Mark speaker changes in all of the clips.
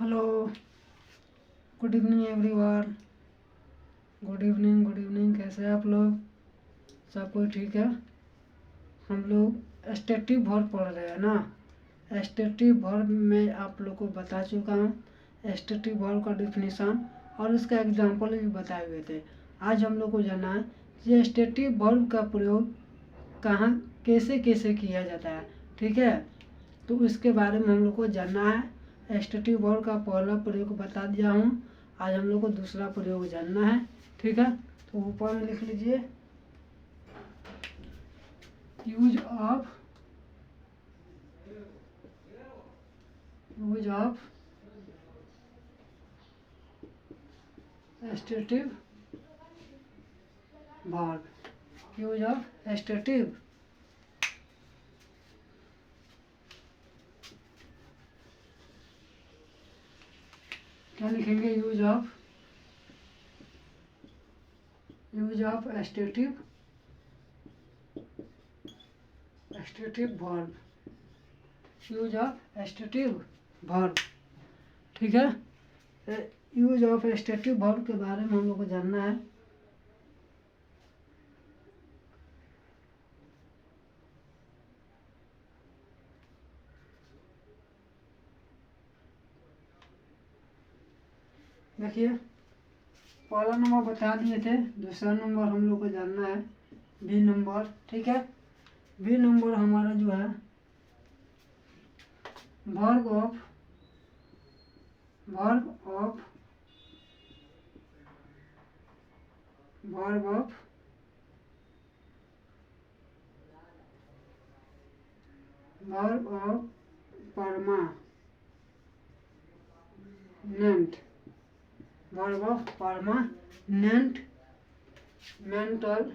Speaker 1: Hello, good evening everyone. Good evening. कैसे हैं आप लोग? सब कोई ठीक है? हम लोग एस्टेटिव वर्ब पढ़ रहे हैं ना। एस्टेटिव वर्ब में आप लोग को बता चुका हूँ एस्टेटिव वर्ब का डिफिनीशन और उसका एग्जांपल भी बताए हुए थे। आज हम लोग को जानना है कि एस्टेटिव वर्ब का प्रयोग कहाँ कैसे कैसे किया जाता है। ठीक है, तो इसके बारे में हम लोग को जानना है। एस्टेटिव वर्ब का पहला प्रयोग बता दिया हूँ, आज हम लोग को दूसरा प्रयोग जानना है। ठीक है, तो ऊपर में लिख लीजिए use of stative verb. Use of stative क्या लिखेंगे? Use of stative verb. Use of stative verb. ठीक है, यूज ऑफ एस्टेटिव वर्ब के बारे में हम लोग को जानना है। देखिए, पहला नंबर बता दिए थे, दूसरा नंबर हम लोग को जानना है बी नंबर। ठीक है, बी नंबर हमारा जो है verb of permanent. Verb of permanent mental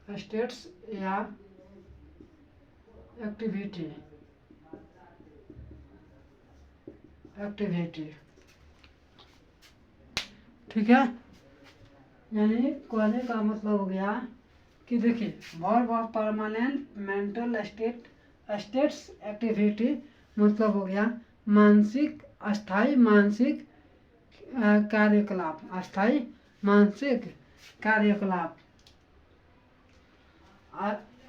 Speaker 1: states या एक्टिविटी। ठीक है, यानी कहने का मतलब हो गया कि देखिए verb of permanent mental states activity मतलब हो गया मानसिक अस्थाई मानसिक कार्यकलाप। अस्थाई मानसिक कार्यकलाप,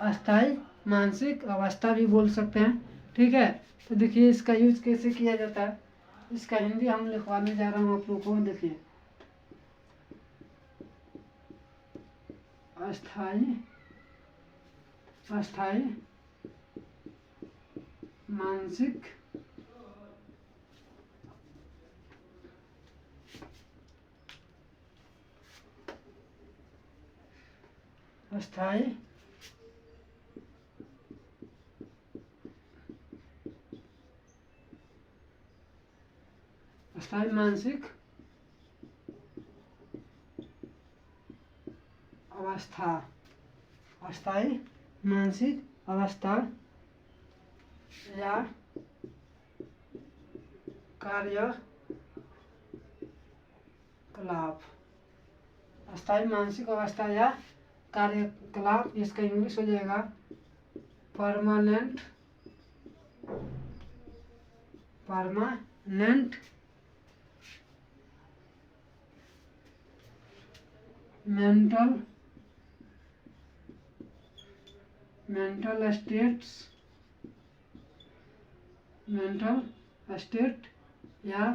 Speaker 1: अस्थाई मानसिक अवस्था भी बोल सकते हैं। ठीक है, तो देखिए इसका यूज कैसे किया जाता है, इसका हिंदी हम लिखवाने जा रहा हूँ आप लोग को। देखिए अस्थाई मानसिक अस्थाई मानसिक अवस्था। अस्थाई मानसिक अवस्था या कार्यकलाप। अस्थाई मानसिक अवस्था या कार्यकलाप, इसका इंग्लिश हो जाएगा परमानेंट मेंटल स्टेट या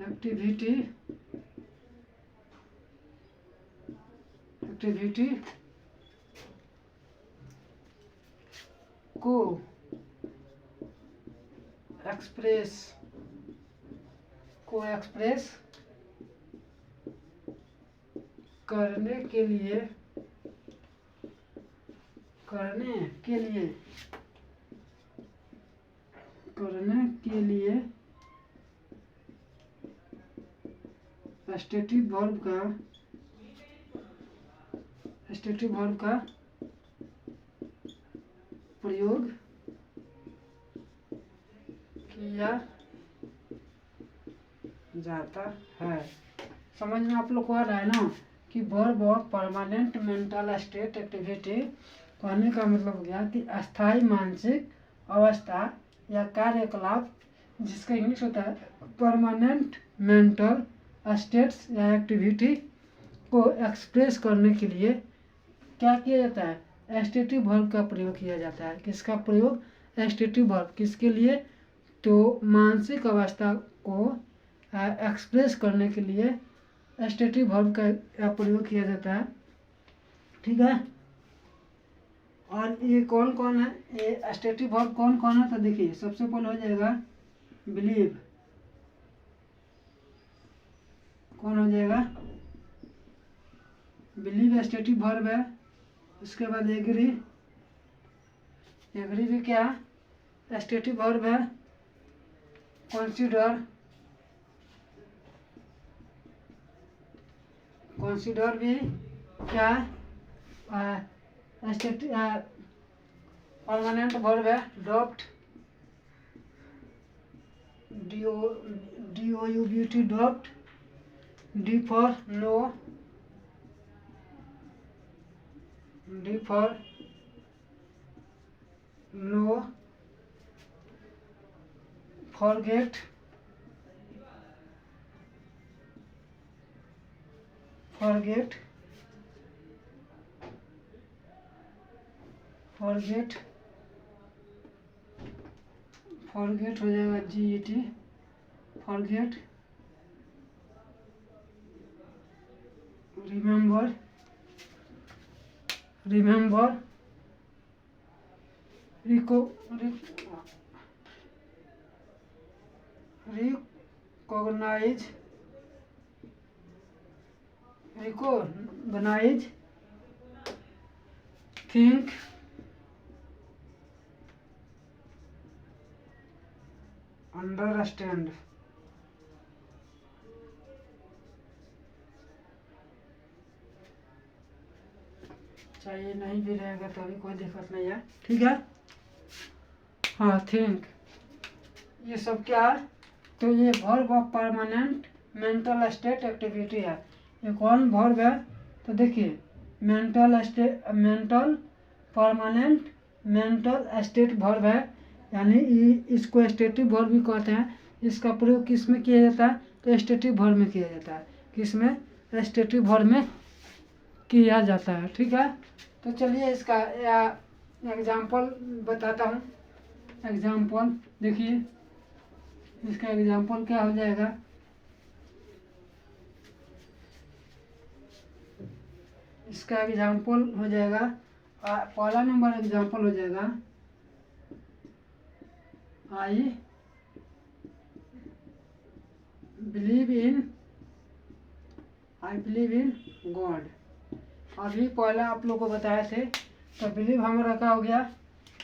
Speaker 1: एक्टिविटी को एक्सप्रेस करने के लिए एस्टेटिव वर्ब का प्रयोग किया जाता है। समझ में आप लोग को आ रहा है ना कि verb of permanent mental state activity कहने का मतलब हो गया कि अस्थायी मानसिक अवस्था या कार्यकलाप, जिसका इंग्लिश होता है परमानेंट मेंटल स्टेट्स या एक्टिविटी को एक्सप्रेस करने के लिए क्या किया जाता है, एस्टेटिव वर्ब का प्रयोग किया जाता है। किसका प्रयोग, एस्टेटिव वर्ब, किसके लिए, तो मानसिक अवस्था को एक्सप्रेस करने के लिए एस्टेटिव वर्ब का प्रयोग किया जाता है। ठीक है, और ये कौन कौन है, ये एस्टेटिव वर्ब कौन कौन है, तो देखिए सबसे पहले हो जाएगा बिलीव, कौन हो जाएगा, बिलीव एस्टेटिव वर्ब है। उसके बाद एग्री, एग्री भी क्या एस्टेटिव वर्ब है। कंसीडर, कंसीडर भी क्या एस्टेटिव परमानेंट वर्ब है। डॉप्ट, DOUBT डॉप्ट, D for no, D for no, forget, forget, forget, forget हो जाएगा GET, forget. Remember, remember, recognise, recognise, think, understand. चाहिए नहीं भी रहेगा तो भी कोई दिक्कत नहीं है, ठीक है। हाँ, थिंक, ये सब क्या है, तो ये verb of permanent mental state activity है। ये कौन वर्ब है, तो देखिए mental permanent mental state verb है, यानी इसको स्टेटिव वर्ब भी कहते हैं। इसका प्रयोग किस में किया जाता है, तो स्टेटिव वर्ब में किया जाता है। किस में, स्टेटिव वर्ब में किया जाता है, ठीक है। तो चलिए इसका एग्जाम्पल बताता हूँ। एग्जाम्पल देखिए, इसका एग्जाम्पल क्या हो जाएगा, इसका एग्जाम्पल हो जाएगा, पहला नंबर एग्जाम्पल हो जाएगा, आई बिलीव इन गॉड। अभी पहला आप लोग को बताए थे, तो बिलीव हमारा क्या हो गया,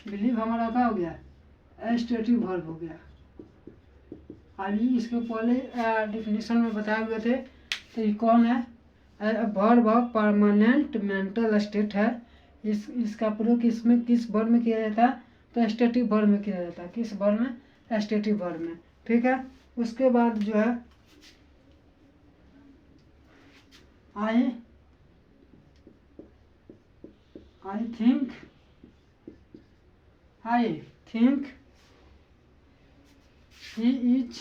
Speaker 1: बिलीव हमारा क्या हो गया, एस्टेटिव वर्ब हो गया। अभी इसके पहले डिफिनीशन में बताए हुए थे, तो ये कौन है, verb of permanent mental state है। इसका प्रयोग किसमें, किस वर्ब में किया जाता है, तो एस्टेटिव वर्ब में किया जाता है। किस वर्ब में, एस्टेटिव वर्ब में, ठीक है। उसके बाद जो है I think he is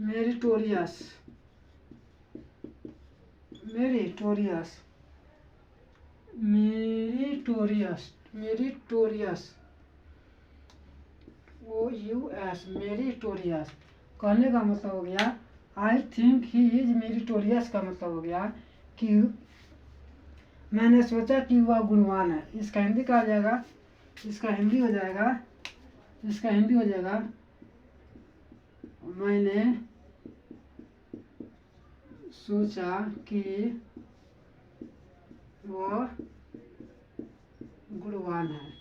Speaker 1: meritorious, OUS, meritorious. कहने का मतलब हो गया, I think he is meritorious का मतलब हो गया कि मैंने सोचा कि वह गुणवान है। इसका हिंदी कहा जाएगा, इसका हिंदी हो जाएगा, मैंने सोचा कि वह गुणवान है।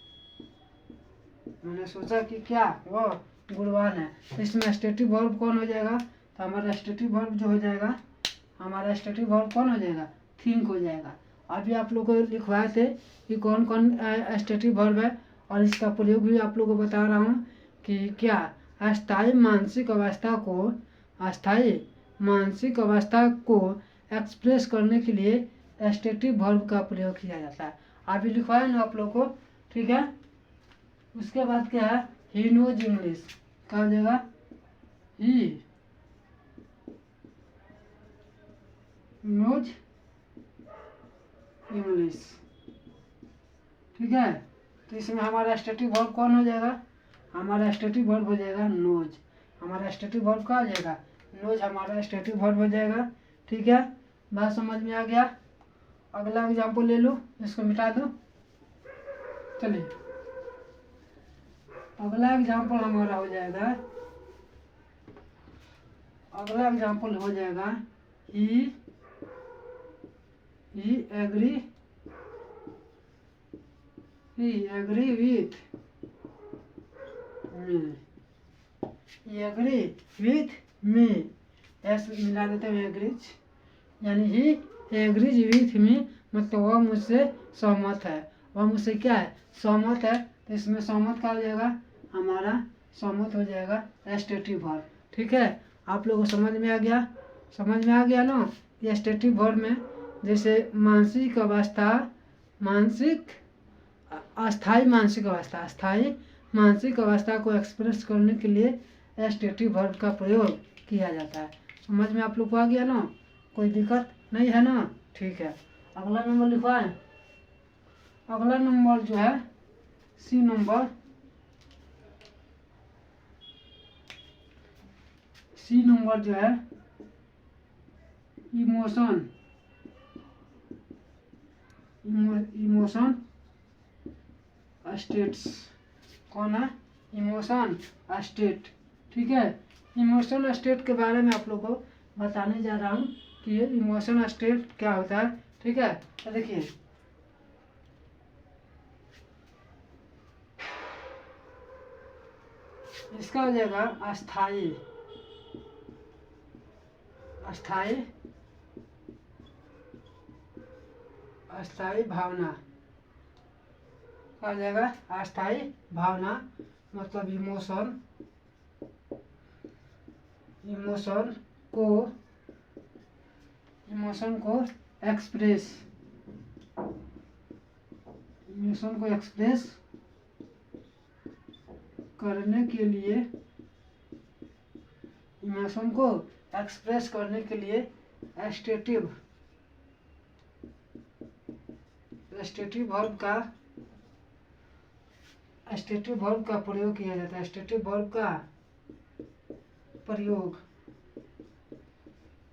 Speaker 1: मैंने सोचा कि क्या वह गुणवान है। इसमें एस्टेटिव वर्ब कौन हो जाएगा, तो हमारा एस्टेटिव वर्ब जो हो जाएगा, हमारा एस्टेटिव वर्ब कौन हो जाएगा, थिंक हो जाएगा। अभी आप लोग को लिखवाए थे कि कौन कौन एस्टेटिव वर्ब है, और इसका प्रयोग भी आप लोग को बता रहा हूँ कि क्या अस्थायी मानसिक अवस्था को अस्थायी मानसिक अवस्था को एक्सप्रेस करने के लिए एस्टेटिव वर्ब का प्रयोग किया जाता है। अभी लिखवाया ना आप लोग को, ठीक है। उसके बाद क्या है, ही नोज इंग्लिश, क्या हो जाएगा, ही नोज इंग्लिश, ठीक है। तो इसमें हमारा एस्टेटिव वर्ब कौन हो जाएगा, हमारा एस्टेटिव वर्ब हो जाएगा नोज। हमारा एस्टेटिव वर्ब क्या हो जाएगा, नोज हमारा एस्टेटिव वर्ब हो जाएगा, ठीक है। बात समझ में आ गया। अगला एग्जाम्पल ले लो, इसको मिटा दो। चलिए अगला एग्जाम्पल हमारा हो जाएगा, अगला एग्जाम्पल हो जाएगा he agree with me, agree with me, S मिला देते हैं एग्रीज, यानी ही एग्रीज विथ मी, मतलब वह मुझसे सहमत है, वह मुझसे क्या है, सहमत है। तो इसमें सहमत का हो जाएगा, हमारा सहमत हो जाएगा एस्टेटिव वर्ब, ठीक है। आप लोगों को समझ में आ गया, समझ में आ गया ना। ये एस्टेटिव वर्ब में जैसे मानसिक अवस्था, मानसिक अस्थायी मानसिक अवस्था, अस्थायी मानसिक अवस्था को एक्सप्रेस करने के लिए एस्टेटिव वर्ब का प्रयोग किया जाता है। समझ में आप लोग को आ गया ना, कोई दिक्कत नहीं है ना, ठीक है। अगला नंबर लिखवाएं। अगला नंबर जो है सी नंबर, सी नंबर जो है इमोशन, इमोशन स्टेट्स, कौन है, इमोशन स्टेट, ठीक है। इमोशन स्टेट के बारे में आप लोग को बताने जा रहा हूँ कि ये इमोशन स्टेट क्या होता है, ठीक है। तो देखिए इसका हो जाएगा अस्थायी, अस्थायी अस्थायी भावना, क्या हो जाएगा, अस्थायी भावना, मतलब इमोशन, इमोशन को एक्सप्रेस, इमोशन को एक्सप्रेस करने के लिए, इमोशन को एक्सप्रेस करने के लिए एस्टेटिव वर्ब का प्रयोग किया जाता है, एस्टेटिव वर्ब का प्रयोग,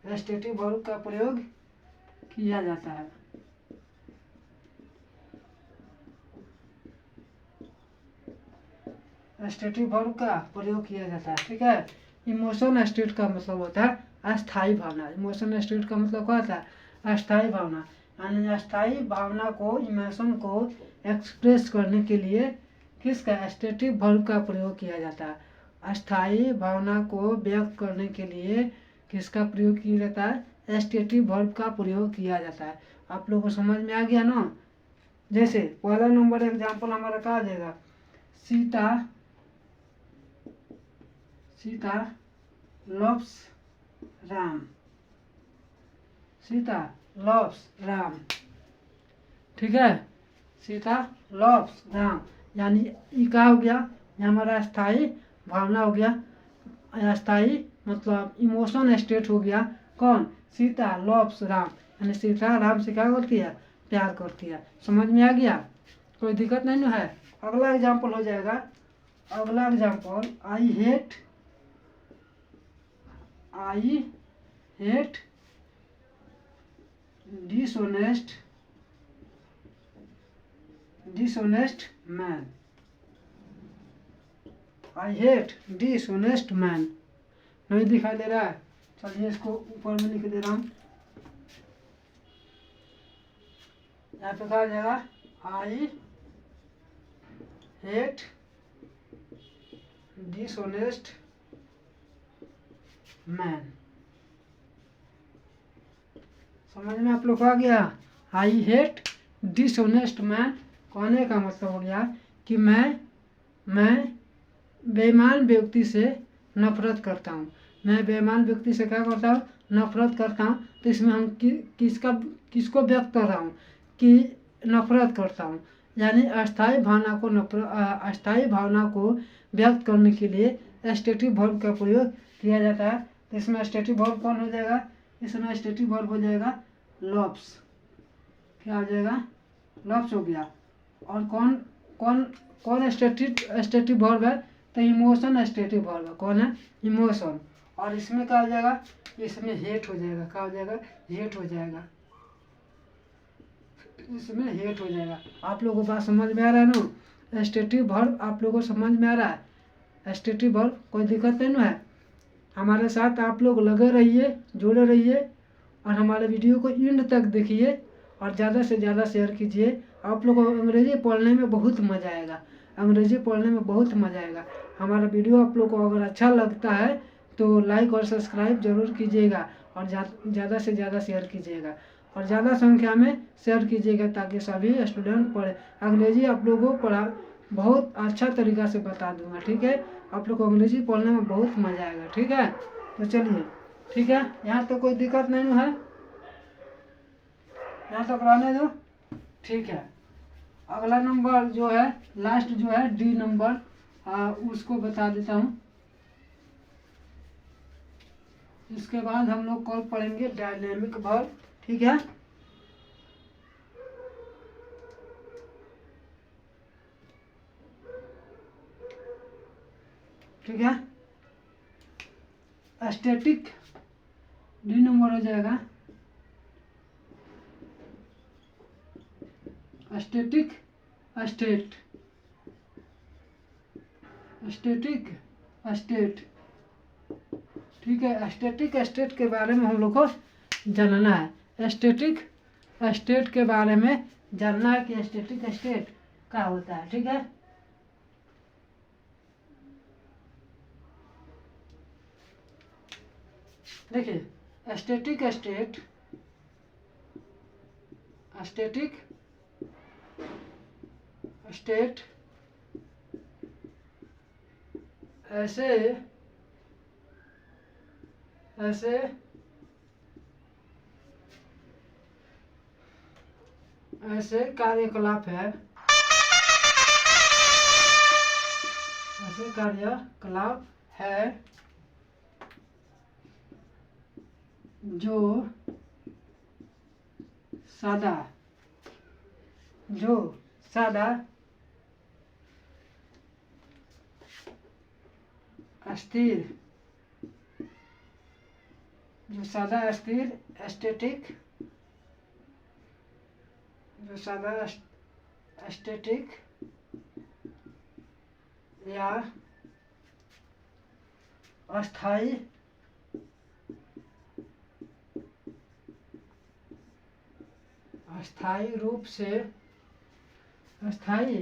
Speaker 1: एस्टेटिव वर्ब का प्रयोग किया जाता है। एस्टेटिव वर्ब का प्रयोग किया जाता है, ठीक है। इमोशन स्टेट का मतलब होता है अस्थायी भावना, इमोशन स्टेट का मतलब क्या होता है, अस्थायी भावना, यानी अस्थायी भावना को, इमोशन को एक्सप्रेस करने के लिए किसका, एस्टेटिव वर्ब का प्रयोग किया जाता है। अस्थायी भावना को व्यक्त करने के लिए किसका प्रयोग किया जाता है, एस्टेटिव वर्ब का प्रयोग किया जाता है। आप लोगों को समझ में आ गया ना। जैसे पहला नंबर एग्जाम्पल हमारा क्या आ जाएगा, सीता loves राम, सीता loves राम, ठीक है। सीता loves राम, यानी ये क्या हो गया, ये हमारा अस्थायी भावना हो गया, अस्थायी मतलब इमोशन स्टेट हो गया, कौन, सीता loves राम, यानी सीता राम से क्या करती है, प्यार करती है। समझ में आ गया, कोई दिक्कत नहीं ना है। अगला एग्जाम्पल हो जाएगा, अगला example I hate dishonest man, I hate dishonest man, नहीं दिखाई दे रहा है, चलिए इसको ऊपर में लिख दे रहा हूँ, यहाँ पे कहा जाएगा आई हेट डिसऑनेस्ट मैन। समझ में आप लोग को आ गया, आई हेट डिसऑनेस्ट मैन कहने का मतलब हो गया कि मैं बेईमान व्यक्ति से नफरत करता हूँ। मैं बेईमान व्यक्ति से क्या करता हूँ, नफरत करता हूँ। तो इसमें हम किसको व्यक्त कर रहा हूँ कि नफरत करता हूँ, यानी अस्थायी भावना को व्यक्त करने के लिए एस्टेटिव वर्ब का प्रयोग किया जाता है। तो इसमें एस्टेटिव वर्ब कौन हो जाएगा, इसमें एस्टेटिव वर्ब हो जाएगा लव्स। क्या हो जाएगा, लव्स हो गया। और कौन कौन कौन एस्टेटिव वर्ब है, तो इमोशन एस्टेटिव वर्ब है। कौन है, इमोशन। और इसमें क्या हो जाएगा, इसमें हेट हो जाएगा। क्या हो जाएगा, हेट हो जाएगा। इसमें हेट हो जाएगा। आप लोगों को बात समझ में आ रहा है ना, एस्टेटिव वर्ब आप लोगों को समझ में आ रहा है। एस्टेटिव वर्ब कोई दिक्कत नहीं है। हमारे साथ आप लोग लगे रहिए, जुड़े रहिए और हमारे वीडियो को एंड तक देखिए और ज़्यादा से ज़्यादा शेयर कीजिए। आप लोगों को अंग्रेजी पढ़ने में बहुत मज़ा आएगा, अंग्रेजी पढ़ने में बहुत मज़ा आएगा। हमारा वीडियो आप लोग को अगर अच्छा लगता है तो लाइक और सब्सक्राइब जरूर कीजिएगा और ज़्यादा से ज़्यादा शेयर कीजिएगा और ज़्यादा संख्या में शेयर कीजिएगा ताकि सभी स्टूडेंट पढ़े। अंग्रेजी आप लोगों को पढ़ा बहुत अच्छा तरीका से बता दूंगा, ठीक है। आप लोग को अंग्रेजी पढ़ने में बहुत मज़ा आएगा, ठीक है। तो चलिए, ठीक है, यहाँ तो कोई दिक्कत नहीं है, यहाँ तक रहने दो, ठीक है। अगला नंबर जो है, लास्ट जो है डी नंबर, उसको बता देता हूँ। इसके बाद हम लोग कॉल पढ़ेंगे डायनेमिक वर्ब, ठीक है। ठीक है, स्टैटिक डी नंबर हो जाएगा स्टैटिक स्टेट, स्टैटिक स्टेट, ठीक है। स्टैटिक स्टेट के बारे में हम लोग को जानना है। स्टैटिक स्टेट के बारे में जानना है कि स्टैटिक स्टेट क्या होता है, ठीक है। देखिए, स्टैटिक स्टेट, स्टैटिक स्टेट ऐसे कार्यकलाप है, ऐसे कार्यकलाप है जो सादा स्थिर, स्टैटिक, स्टैटिक या अस्थाई रूप से अस्थाई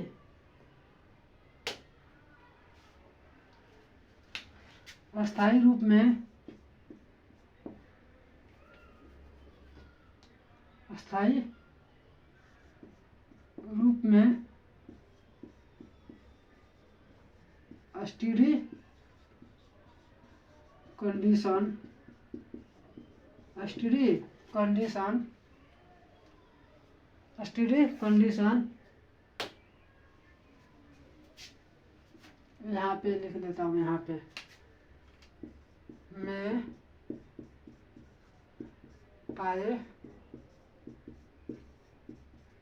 Speaker 1: रूप में स्टीडी कंडीशन, यहाँ पे लिख देता हूँ, यहाँ पे में पाए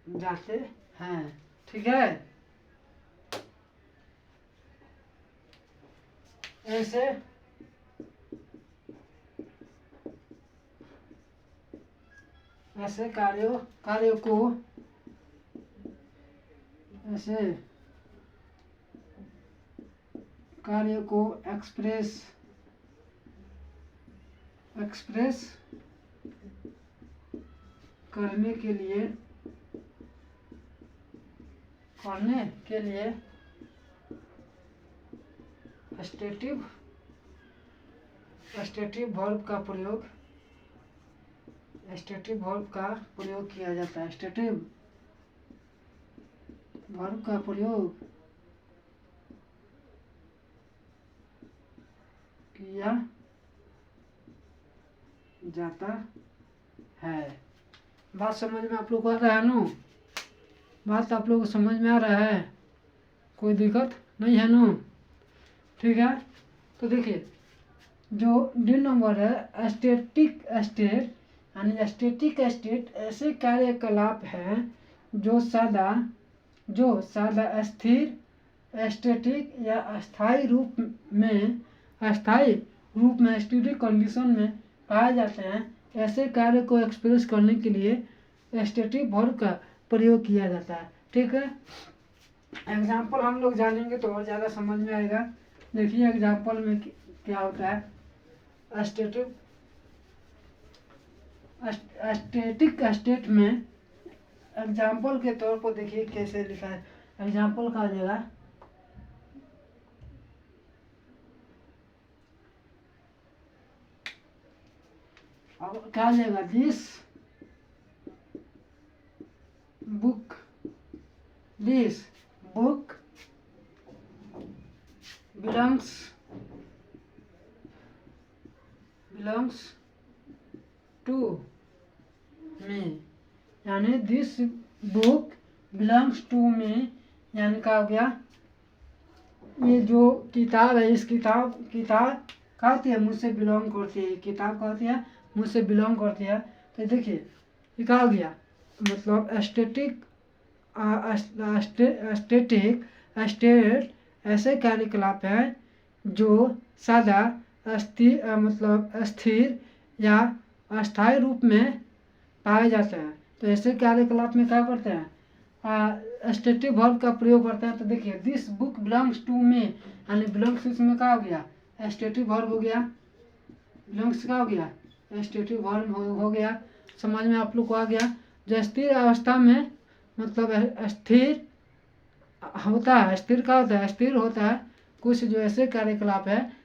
Speaker 1: जाते हैं, ठीक है। ऐसे कार्यों को एक्सप्रेस करने के लिए स्टैटिक वर्ब का प्रयोग किया जाता है। स्टैटिक वर्ब का प्रयोग किया जाता है। बात समझ में आप लोग को आ रहा है ना? बात आप लोग को समझ में आ रहा है? कोई दिक्कत नहीं है ना? ठीक है, तो देखिए जो डी नंबर है स्टैटिक स्टेट, यानी स्टैटिक स्टेट ऐसे कार्यकलाप हैं जो सादा स्थिर स्टैटिक या अस्थायी रूप में स्टैटिक कंडीशन में पाए जाते हैं। ऐसे कार्य को एक्सप्रेस करने के लिए स्टैटिक वर्ब का प्रयोग किया जाता है। ठीक है, एग्जाम्पल हम लोग जानेंगे तो और ज़्यादा समझ में आएगा। देखिए एग्जाम्पल में क्या होता है। स्टैटिक स्टेट में एग्जाम्पल के तौर पर देखिए कैसे लिखा है। एग्जाम्पल का आ जाएगा अब क्या आ जाएगा, this book belongs to me, यानी this book belongs to me, यानी क्या हो गया, ये जो किताब है इस किताब क्या होती है, मुझसे बिलोंग करती है। किताब क्या होती है, मुझसे बिलोंग करती है। तो देखिए ये क्या हो गया, मतलब स्टैटिक स्टेट ऐसे कार्यकलाप है जो सादा स्थिर या अस्थायी रूप में पाए जाते हैं। तो ऐसे कार्यकलाप में क्या करते हैं, स्टैटिक वर्ब का प्रयोग करते हैं। तो देखिए this book belongs to me, यानी बिलोंग्स इसमें क्या हो गया, स्टैटिक वर्ब हो गया। बिलोंग्स क्या हो गया, स्टैटिक वर्ब हो गया। समझ में आप लोग को आ गया। जो स्थिर अवस्था में मतलब स्थिर होता है, स्थिर का होता है, स्थिर होता है। कुछ जो ऐसे कार्यकलाप है